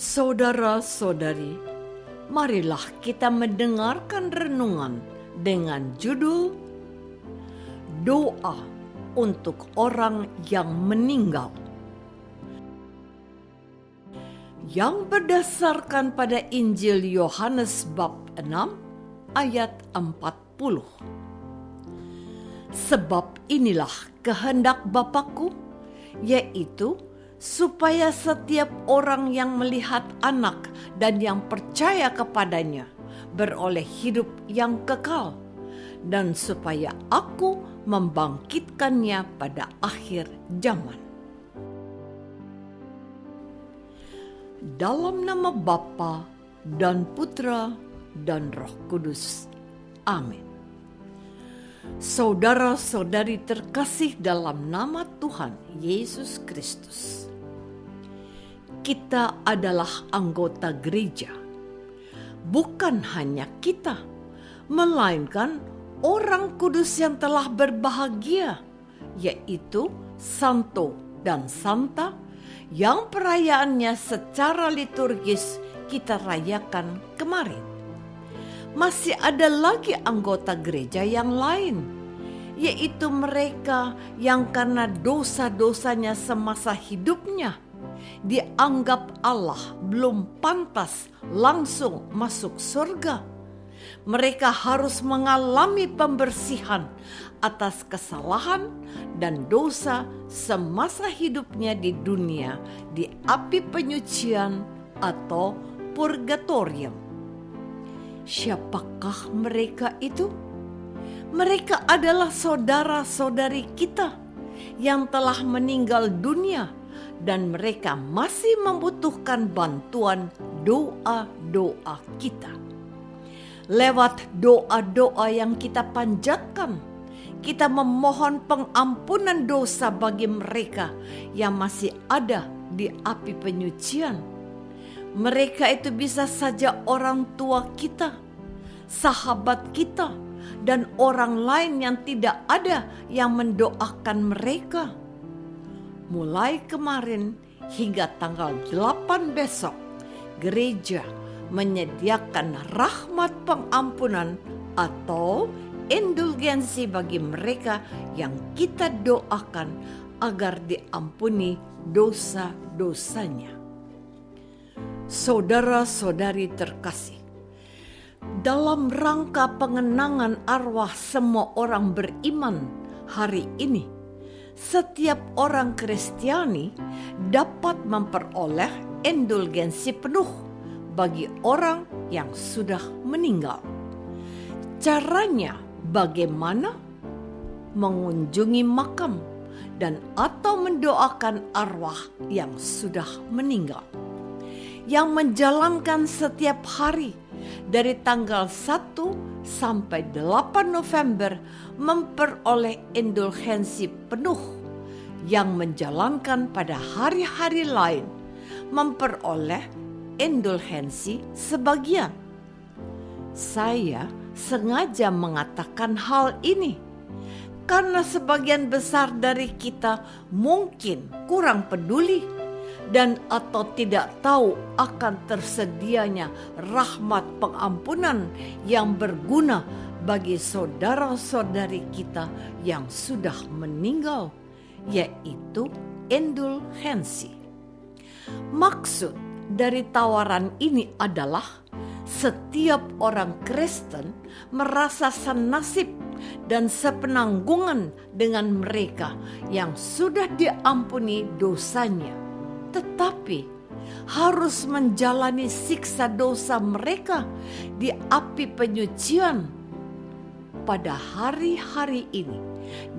Saudara-saudari, marilah kita mendengarkan renungan dengan judul Doa untuk Orang yang Meninggal, yang berdasarkan pada Injil Yohanes bab 6 ayat 40. Sebab inilah kehendak Bapa-Ku, yaitu supaya setiap orang yang melihat Anak dan yang percaya kepadanya beroleh hidup yang kekal, dan supaya Aku membangkitkannya pada akhir zaman. Dalam nama Bapa dan Putra dan Roh Kudus. Amin. Saudara-saudari terkasih dalam nama Tuhan Yesus Kristus, kita adalah anggota gereja. Bukan hanya kita, melainkan orang kudus yang telah berbahagia, yaitu Santo dan Santa, yang perayaannya secara liturgis kita rayakan kemarin. Masih ada lagi anggota gereja yang lain, yaitu mereka yang karena dosa-dosanya semasa hidupnya dianggap Allah belum pantas langsung masuk surga. Mereka harus mengalami pembersihan atas kesalahan dan dosa semasa hidupnya di dunia di api penyucian atau purgatorium. Siapakah mereka itu? Mereka adalah saudara-saudari kita yang telah meninggal dunia, dan mereka masih membutuhkan bantuan doa-doa kita. Lewat doa-doa yang kita panjatkan, kita memohon pengampunan dosa bagi mereka yang masih ada di api penyucian. Mereka itu bisa saja orang tua kita, sahabat kita, dan orang lain yang tidak ada yang mendoakan mereka. Mulai kemarin hingga tanggal 8 besok, gereja menyediakan rahmat pengampunan atau indulgensi bagi mereka yang kita doakan agar diampuni dosa-dosanya. Saudara-saudari terkasih, dalam rangka pengenangan arwah semua orang beriman hari ini, setiap orang Kristiani dapat memperoleh indulgensi penuh bagi orang yang sudah meninggal. Caranya bagaimana? Mengunjungi makam dan atau mendoakan arwah yang sudah meninggal, yang menjalankan setiap hari dari tanggal 1 sampai 8 November memperoleh indulgensi penuh, yang menjalankan pada hari-hari lain memperoleh indulgensi sebagian. Saya sengaja mengatakan hal ini karena sebagian besar dari kita mungkin kurang peduli dan atau tidak tahu akan tersedianya rahmat pengampunan yang berguna bagi saudara-saudari kita yang sudah meninggal, yaitu indulgensi. Maksud dari tawaran ini adalah setiap orang Kristen merasa senasib dan sepenanggungan dengan mereka yang sudah diampuni dosanya, tetapi harus menjalani siksa dosa mereka di api penyucian pada hari-hari ini.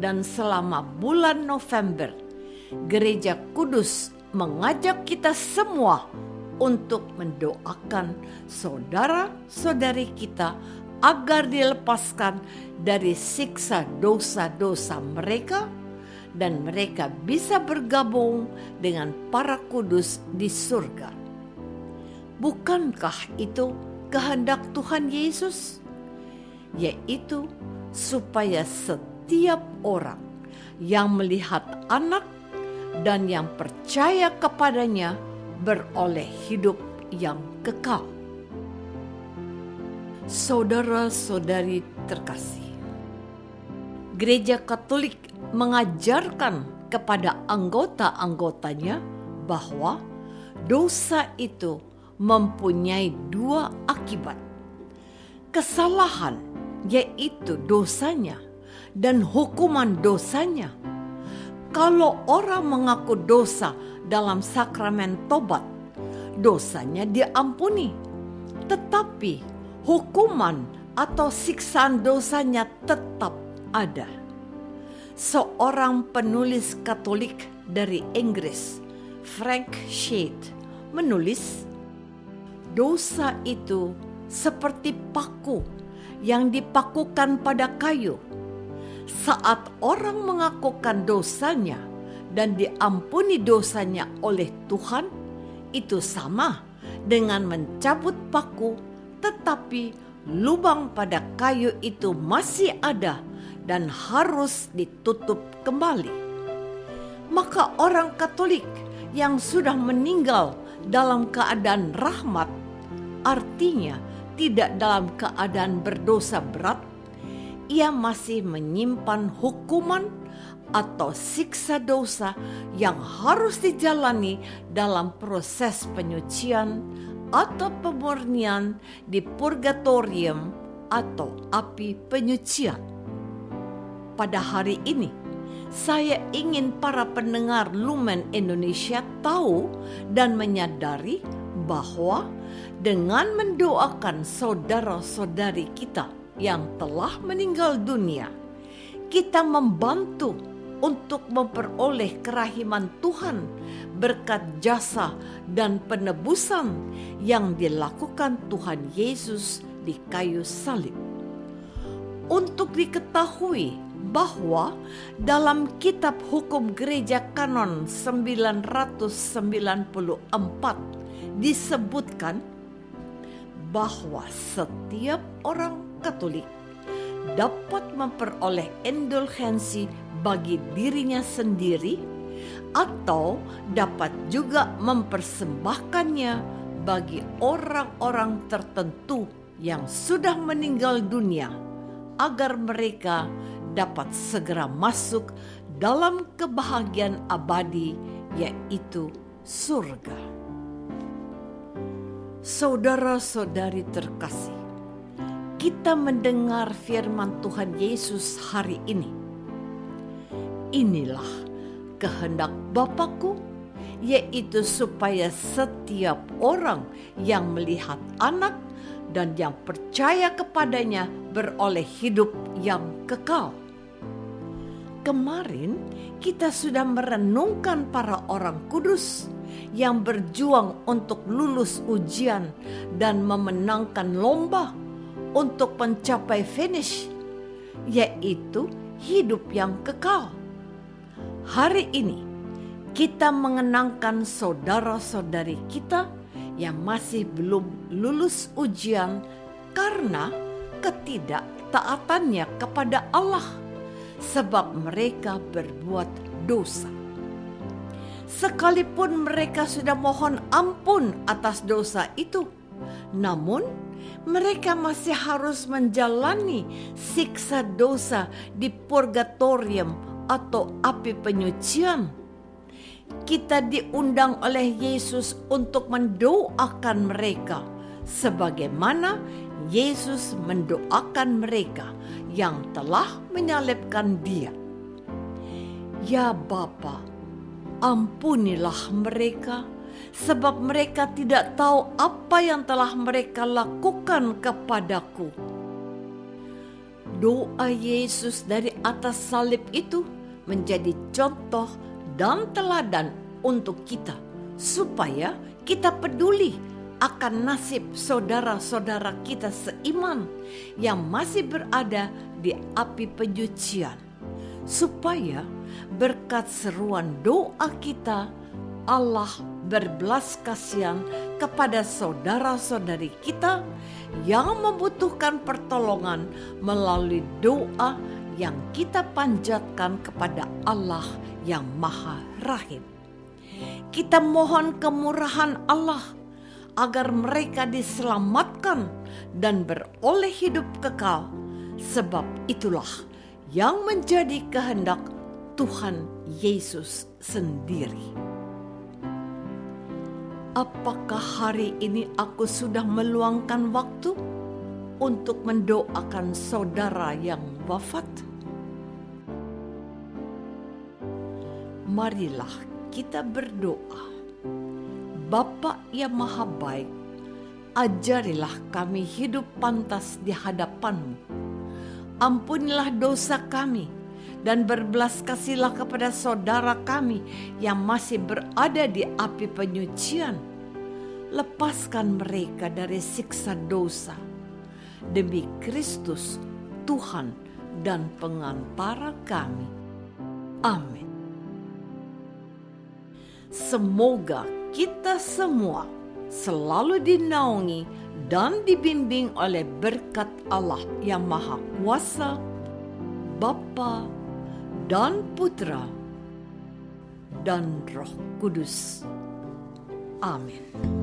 Dan selama bulan November, Gereja Kudus mengajak kita semua untuk mendoakan saudara-saudari kita agar dilepaskan dari siksa dosa-dosa mereka dan mereka bisa bergabung dengan para kudus di surga. Bukankah itu kehendak Tuhan Yesus? Yaitu supaya setiap orang yang melihat Anak dan yang percaya kepadanya beroleh hidup yang kekal. Saudara-saudari terkasih, Gereja Katolik mengajarkan kepada anggota-anggotanya bahwa dosa itu mempunyai dua akibat. Kesalahan, yaitu dosanya, dan hukuman dosanya. Kalau orang mengaku dosa dalam sakramen tobat, dosanya diampuni. Tetapi hukuman atau siksaan dosanya tetap ada. Seorang penulis Katolik dari Inggris, Frank Shade, menulis, dosa itu seperti paku yang dipakukan pada kayu. Saat orang mengakukan dosanya dan diampuni dosanya oleh Tuhan, itu sama dengan mencabut paku, tetapi lubang pada kayu itu masih ada dan harus ditutup kembali. Maka orang Katolik yang sudah meninggal dalam keadaan rahmat, artinya tidak dalam keadaan berdosa berat, ia masih menyimpan hukuman atau siksa dosa yang harus dijalani dalam proses penyucian atau pemurnian di purgatorium atau api penyucian. Pada hari ini, saya ingin para pendengar Lumen Indonesia tahu dan menyadari bahwa dengan mendoakan saudara-saudari kita yang telah meninggal dunia, kita membantu untuk memperoleh kerahiman Tuhan berkat jasa dan penebusan yang dilakukan Tuhan Yesus di kayu salib. Untuk diketahui bahwa dalam kitab hukum gereja kanon 994 disebutkan bahwa setiap orang Katolik dapat memperoleh indulgensi bagi dirinya sendiri atau dapat juga mempersembahkannya bagi orang-orang tertentu yang sudah meninggal dunia agar mereka dapat segera masuk dalam kebahagiaan abadi, yaitu surga. Saudara-saudari terkasih, kita mendengar firman Tuhan Yesus hari ini. Inilah kehendak Bapa-Ku, yaitu supaya setiap orang yang melihat Anak dan yang percaya kepadanya beroleh hidup yang kekal. Kemarin kita sudah merenungkan para orang kudus yang berjuang untuk lulus ujian dan memenangkan lomba untuk mencapai finish, yaitu hidup yang kekal. Hari ini kita mengenangkan saudara-saudari kita yang masih belum lulus ujian karena ketidaktaatannya kepada Allah, sebab mereka berbuat dosa. Sekalipun mereka sudah mohon ampun atas dosa itu, namun mereka masih harus menjalani siksa dosa di purgatorium atau api penyucian. Kita diundang oleh Yesus untuk mendoakan mereka sebagaimana Yesus mendoakan mereka yang telah menyalibkan Dia. Ya Bapa, ampunilah mereka, sebab mereka tidak tahu apa yang telah mereka lakukan kepadaku. Doa Yesus dari atas salib itu menjadi contoh dan teladan untuk kita, supaya kita peduli akan nasib saudara-saudara kita seiman yang masih berada di api penyucian, supaya berkat seruan doa kita, Allah berbelas kasihan kepada saudara-saudari kita yang membutuhkan pertolongan melalui doa yang kita panjatkan kepada Allah yang Maha Rahim. Kita mohon kemurahan Allah agar mereka diselamatkan dan beroleh hidup kekal, sebab itulah yang menjadi kehendak Tuhan Yesus sendiri. Apakah hari ini aku sudah meluangkan waktu untuk mendoakan saudara yang wafat? Marilah kita berdoa. Bapa yang Maha Baik, ajarilah kami hidup pantas di hadapan-Mu. Ampunilah dosa kami dan berbelas kasihlah kepada saudara kami yang masih berada di api penyucian. Lepaskan mereka dari siksa dosa. Demi Kristus, Tuhan dan pengantara kami. Amin. Semoga kita semua selalu dinaungi dan dibimbing oleh berkat Allah yang Maha Kuasa, Bapa dan Putra dan Roh Kudus. Amin.